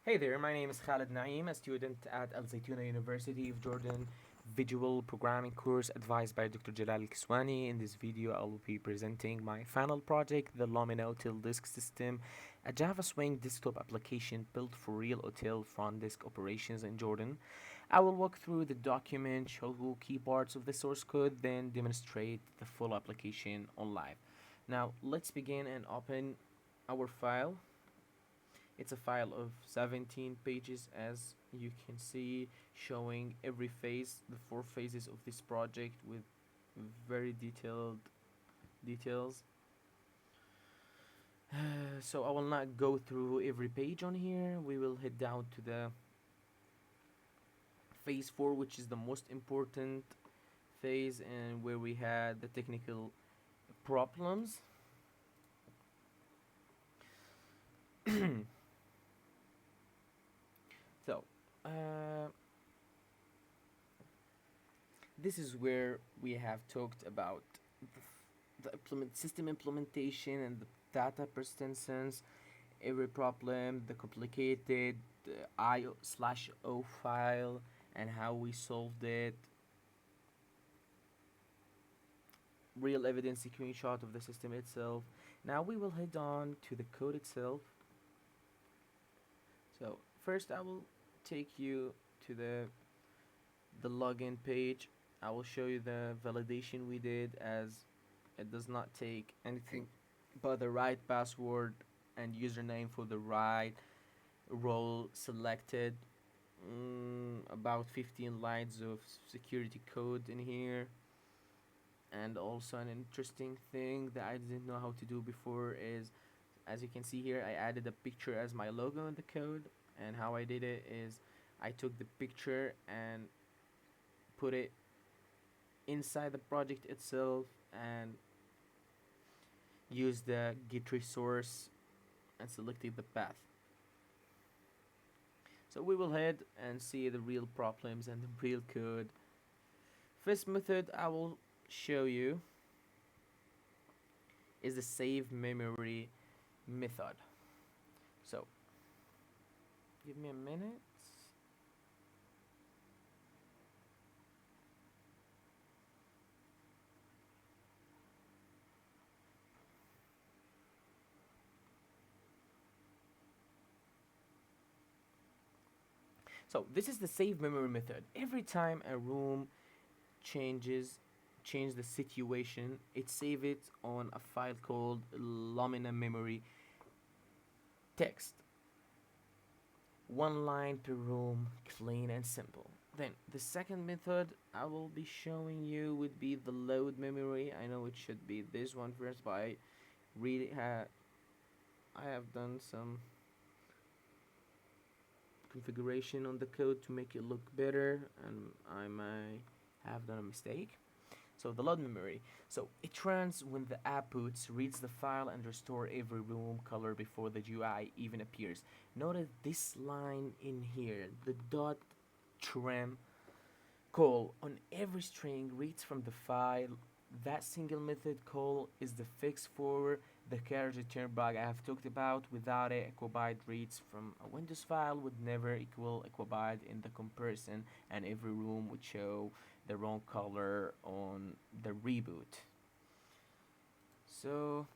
Hey there, my name is Khaled Naim, a student at Al-Zaytoonah University of Jordan Visual Programming course advised by Dr. Jalal Alkiswani. In this video, I will be presenting my final project, the Lumina Hotel Desk System, a Java Swing desktop application built for real hotel front desk operations in Jordan. I will walk through the document, show key parts of the source code, then demonstrate the full application on live. Now, let's begin and open our file. It's a file of 17 pages, as you can see, showing every phase, the four phases of this project with very detailed details. So I will not go through every page on here. We will head down to the phase 4, which is the most important phase and where we had the technical problems. So, uh, this is where we have talked about the system implementation and the data persistence, every problem, the complicated IO/O file, and how we solved it, real evidence screenshot of the system itself. Now we will head on to the code itself. So first I will take you to the login page. I will show you the validation we did, as it does not take anything but the right password and username for the right role selected. About 15 lines of security code in here. And also an interesting thing that I didn't know how to do before is, as you can see here, I added a picture as my logo in the code. And how I did it is I took the picture and put it inside the project itself and used the git resource and selected the path. So we will head and see the real problems and the real code. First method I will show you is the save memory method. So give me a minute. So this is the save memory method. Every time a room change the situation, it save it on a file called Lumina memory text. One line per room, clean and simple. Then the second method I will be showing you would be the load memory. I know it should be this one first, but I really I have done some configuration on the code to make it look better, and I might have done a mistake. So the load memory. So it runs when the app boots, reads the file, and restore every room color before the UI even appears. Notice this line in here, the dot trim call on every string reads from the file. That single method call is the fix for the carriage-return bug I have talked about. Without it, equabyte reads from a Windows file would never equal equabyte in the comparison, and every room would show the wrong color on the reboot. So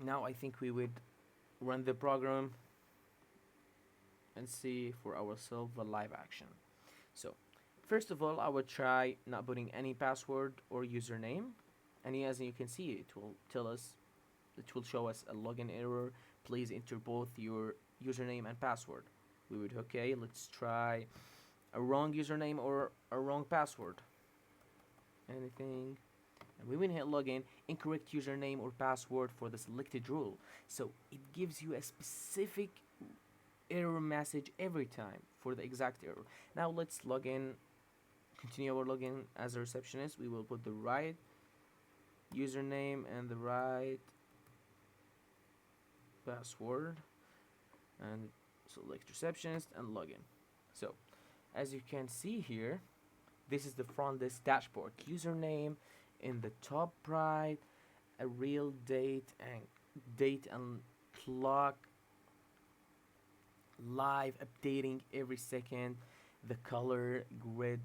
now I think we would run the program and see for ourselves the live action. So first of all, I would try not putting any password or username, and as you can see, it will tell us, it will show us a login error. Please enter both your username and password. We would, okay, let's try a wrong username or a wrong password. Anything. And we will hit login, incorrect username or password for the selected rule. So it gives you a specific error message every time for the exact error. Now let's log in, continue our login as a receptionist. We will put the right username and the right password and select receptionist and login. So as you can see here, this is the front desk dashboard. Username in the top right, a real date and clock live updating every second. The color grid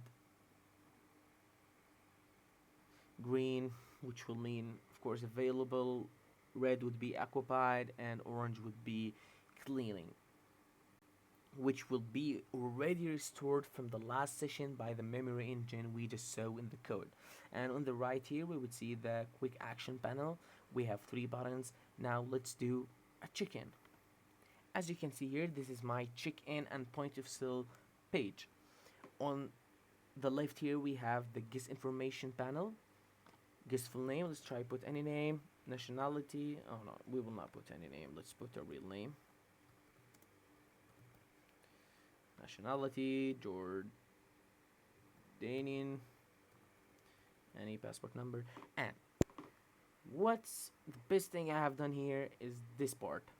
green, which will mean, of course, available. Red would be occupied, and orange would be cleaning, which will be already restored from the last session by the memory engine we just saw in the code. And on the right here, we would see the quick action panel. We have three buttons. Now let's do a check-in. As you can see here, this is my check-in and point of sale page. On the left here, we have the guest information panel. Guest full name, let's try put any name. Nationality, oh no, we will not put any name, let's put a real name. Nationality, Jordanian, any passport number. And what's the best thing I have done here is this part.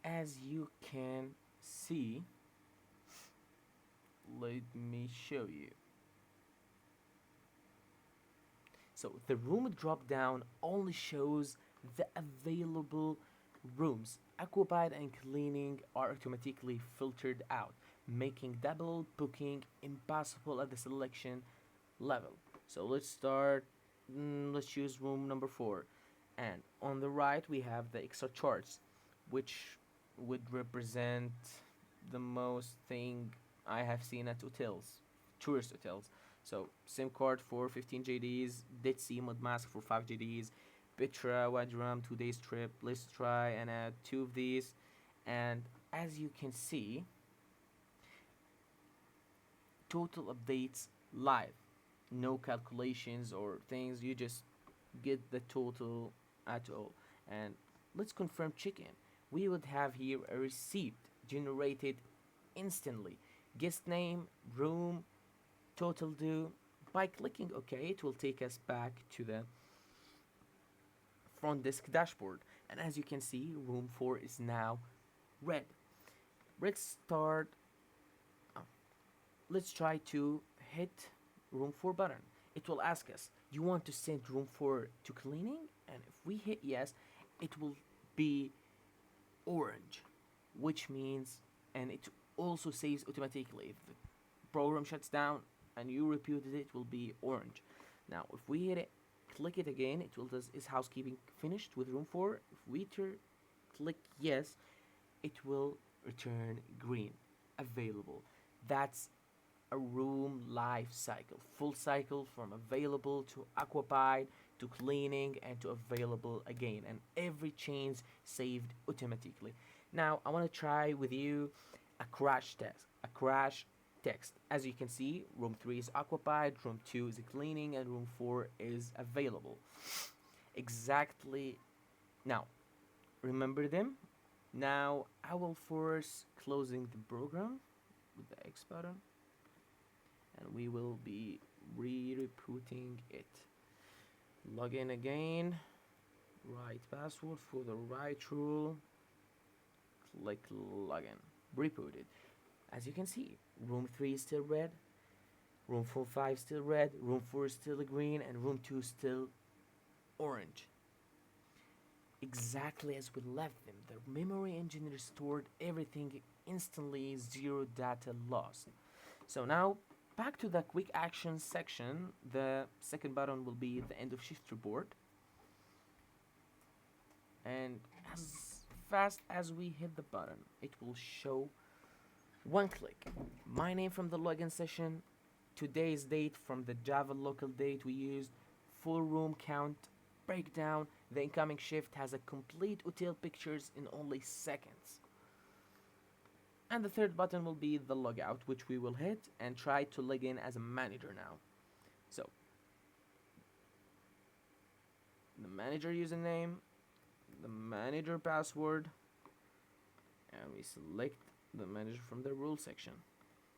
As you can see, let me show you. So the room drop down only shows the available rooms. Occupied and cleaning are automatically filtered out, making double booking impossible at the selection level. So let's start, let's choose room number 4. And on the right we have the extra charts, which would represent the most thing I have seen at hotels, tourist hotels. So SIM card for 15 JDs, Dead Sea Mud Mask for 5 JDs, Petra, Wadram, 2 days trip. Let's try and add 2 of these. And as you can see, total updates live. No calculations or things, you just get the total at all. And let's confirm check-in. We would have here a receipt generated instantly. Guest name, room, total due. By clicking OK, it will take us back to the front desk dashboard. And as you can see, room 4 is now red. Let's start. Let's try to hit room 4 button. It will ask us, do you want to send room 4 to cleaning? And if we hit yes, it will be orange, which means, and it also saves automatically. If the program shuts down and you repeated it, will be orange. Now if we hit it, click it again, it will does is housekeeping finished with room 4. If we click yes, it will return green, available. That's a room life cycle, full cycle from available to occupied to cleaning and to available again, and every change saved automatically. Now I want to try with you a crash text. As you can see, room 3 is occupied, room 2 is cleaning, and room 4 is available. Exactly. Now remember them. Now I will force closing the program with the X button, and we will be re-rebooting it. Log in again, right password for the right rule, click login, rebooted. As you can see, room 3 is still red, room 5 still red, room 4 is still green, and room 2 still orange. Exactly as we left them. The memory engine restored everything instantly, zero data lost. So now back to the quick actions section. The second button will be the end of shift report. And as fast as we hit the button, it will show one click. My name from the login session, today's date from the Java local date we used, full room count, breakdown. The incoming shift has a complete hotel pictures in only seconds. And the third button will be the logout, which we will hit and try to log in as a manager now. So the manager username, the manager password, and we select the manager from the rule section.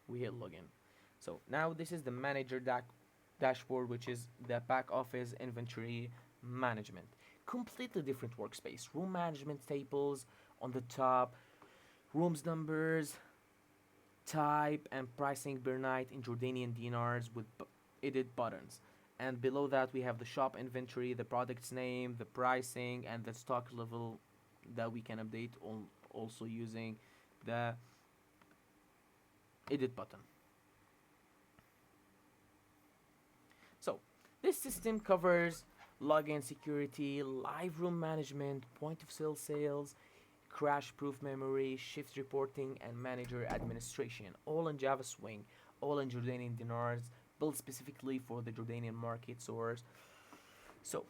We hit login. So now this is the manager dashboard, which is the back office inventory management. Completely different workspace. Room management tables on the top, rooms numbers, type, and pricing per night in Jordanian dinars with edit buttons. And below that we have the shop inventory, the product's name, the pricing, and the stock level that we can update also using the edit button. So this system covers login security, live room management, point of sale sales, crash proof memory, shift reporting, and manager administration, all in Java Swing, all in Jordanian Dinars, built specifically for the Jordanian market source. So,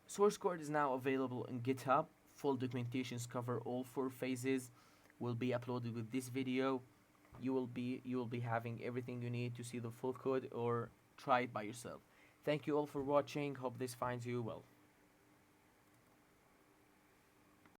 source code is now available in GitHub. Full documentations cover all four phases. Will be uploaded with this video. You will be having everything you need to see the full code or try it by yourself. Thank you all for watching. Hope this finds you well.